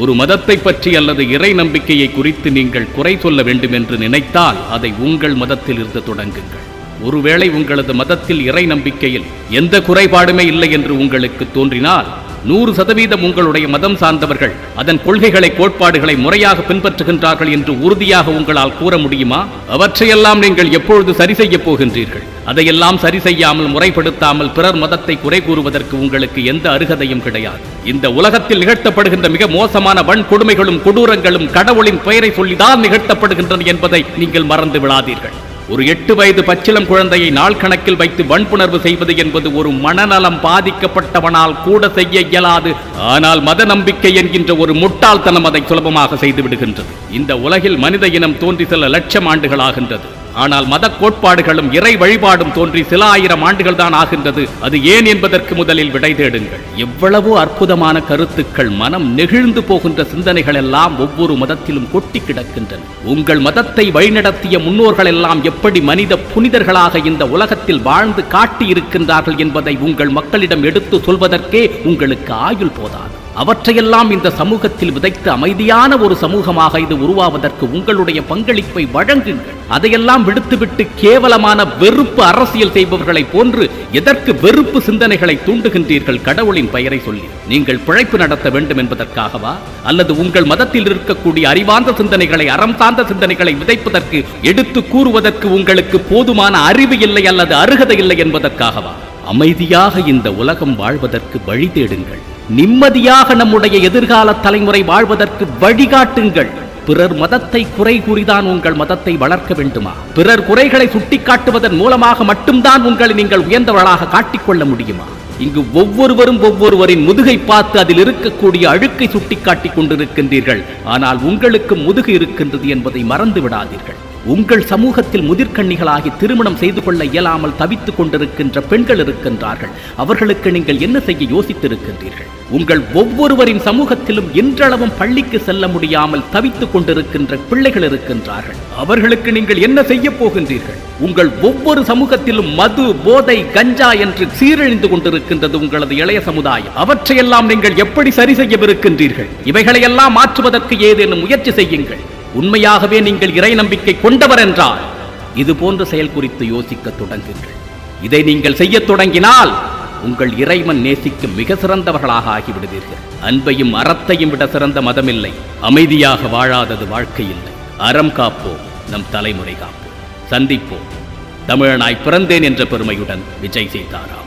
ஒரு மதத்தை பற்றி அல்லது இறை நம்பிக்கையை குறித்து நீங்கள் குறை சொல்ல வேண்டும் என்று நினைத்தால் அதை உங்கள் மதத்தில் இருந்து தொடங்குங்கள். ஒருவேளை உங்களது மதத்தில் இறை நம்பிக்கையில் எந்த குறைபாடுமே இல்லை என்று உங்களுக்கு தோன்றினால் 100% உங்களுடைய மதம் சார்ந்தவர்கள் அதன் கொள்கைகளை கோட்பாடுகளை முறையாக பின்பற்றுகின்றார்கள் என்று உறுதியாக உங்களால் கூற முடியுமா? அவற்றையெல்லாம் நீங்கள் எப்பொழுது சரி செய்ய போகின்றீர்கள்? அதையெல்லாம் சரி செய்யாமல் முறைப்படுத்தாமல் பிறர் மதத்தை குறை கூறுவதற்கு உங்களுக்கு எந்த அருகதையும் கிடையாது. இந்த உலகத்தில் நிகழ்த்தப்படுகின்ற மிக மோசமான வன்கொடுமைகளும் கொடூரங்களும் கடவுளின் பெயரை சொல்லிதான் நிகழ்த்தப்படுகின்றன என்பதை நீங்கள் மறந்து விடாதீர்கள். ஒரு 8 வயது பச்சிளம் குழந்தையை நாள் கணக்கில் வைத்து வன்புணர்வு செய்வது என்பது ஒரு மனநலம் பாதிக்கப்பட்டவனால் கூட செய்ய இயலாது. ஆனால் மத நம்பிக்கை என்கின்ற ஒரு முட்டாள்தனம் அதை சுலபமாக செய்து விடுகின்றது. இந்த உலகில் மனித இனம் தோன்றி சில லட்சம் ஆண்டுகள் ஆகின்றது. ஆனால் மத கோட்பாடுகளும் இறை வழிபாடும் தோன்றி சில ஆயிரம் ஆண்டுகள் தான் ஆகின்றது. அது ஏன் என்பதற்கு முதலில் விடை தேடுங்கள். எவ்வளவோ அற்புதமான கருத்துக்கள், மனம் நெகிழ்ந்து போகின்ற சிந்தனைகள் எல்லாம் ஒவ்வொரு மதத்திலும் கொட்டி கிடக்கின்றன. உங்கள் மதத்தை வழிநடத்திய முன்னோர்கள் எல்லாம் எப்படி மனித புனிதர்களாக இந்த உலகத்தில் வாழ்ந்து காட்டி இருக்கின்றார்கள் என்பதை உங்கள் மக்களிடம் எடுத்து சொல்வதற்கே உங்களுக்கு ஆயுள் போதாது. அவற்றையெல்லாம் இந்த சமூகத்தில் விதைத்து அமைதியான ஒரு சமூகமாக இது உருவாவதற்கு உங்களுடைய பங்களிப்பை வழங்குங்கள். அதையெல்லாம் விடுத்துவிட்டு கேவலமான வெறுப்பு அரசியல் செய்பவர்களை போன்று எதற்கு வெறுப்பு சிந்தனைகளை தூண்டுகின்றீர்கள்? கடவுளின் பெயரை சொல்லி நீங்கள் பிழைப்பு நடத்த வேண்டும் என்பதற்காகவா? அல்லது உங்கள் மதத்தில் இருக்கக்கூடிய அறிவார்ந்த சிந்தனைகளை, அறம் சார்ந்த சிந்தனைகளை விதைப்பதற்கு, எடுத்து கூறுவதற்கு உங்களுக்கு போதுமான அறிவு இல்லை அல்லது அருகதை இல்லை என்பதற்காகவா? அமைதியாக இந்த உலகம் வாழ்வதற்கு வழி தேடுங்கள். நிம்மதியாக நம்முடைய எதிர்கால தலைமுறை வாழ்வதற்கு வழிகாட்டுங்கள். பிறர் மதத்தை குறை கூறிதான் உங்கள் மதத்தை வளர்க்க வேண்டுமா? பிறர் குறைகளை சுட்டிக்காட்டுவதன் மூலமாக மட்டும்தான் உங்களை நீங்கள் உயர்ந்தவர்களாக காட்டிக்கொள்ள முடியுமா? இங்கு ஒவ்வொருவரின் முதுகை பார்த்து அதில் இருக்கக்கூடிய அழுக்கை சுட்டிக்காட்டிக் கொண்டிருக்கின்றீர்கள். ஆனால் உங்களுக்கு முதுகு இருக்கின்றது என்பதை மறந்து விடாதீர்கள். உங்கள் சமூகத்தில் முதிர்கண்ணிகளாகி திருமணம் செய்து கொள்ள இயலாமல் தவித்துக் கொண்டிருக்கின்ற பெண்கள் இருக்கின்றார்கள். அவர்களுக்கு நீங்கள் என்ன செய்ய யோசித்திருக்கின்றீர்கள்? உங்கள் ஒவ்வொருவரின் சமூகத்திலும் இன்றளவும் பள்ளிக்கு செல்ல முடியாமல் தவித்துக் கொண்டிருக்கின்ற பிள்ளைகள் இருக்கின்றார்கள். அவர்களுக்கு நீங்கள் என்ன செய்ய போகின்றீர்கள்? உங்கள் ஒவ்வொரு சமூகத்திலும் மது, போதை, கஞ்சா என்று சீரழிந்து கொண்டிருக்கின்றது உங்களது இளைய சமுதாயம். அவற்றையெல்லாம் நீங்கள் எப்படி சரி செய்யவிருக்கின்றீர்கள்? இவைகளையெல்லாம் மாற்றுவதற்கு ஏதேனும் முயற்சி செய்யுங்கள். உண்மையாகவே நீங்கள் இறை நம்பிக்கை கொண்டவர் என்றால் இது போன்ற செயல் குறித்து யோசிக்க தொடங்குங்கள். இதை நீங்கள் செய்ய தொடங்கினால் உங்கள் இறைவன் நேசிக்கும் மிக சிறந்தவர்களாக ஆகிவிடுவீர்கள். அன்பையும் அறத்தையும் விட சிறந்த மதமில்லை. அமைதியாக வாழாதது வாழ்க்கை இல்லை. அறம் காப்போம், நம் தலைமுறை காப்போம். சந்திப்போம். தமிழனாய் பிறந்தேன் என்ற பெருமையுடன் விஜய் சீதாராம்.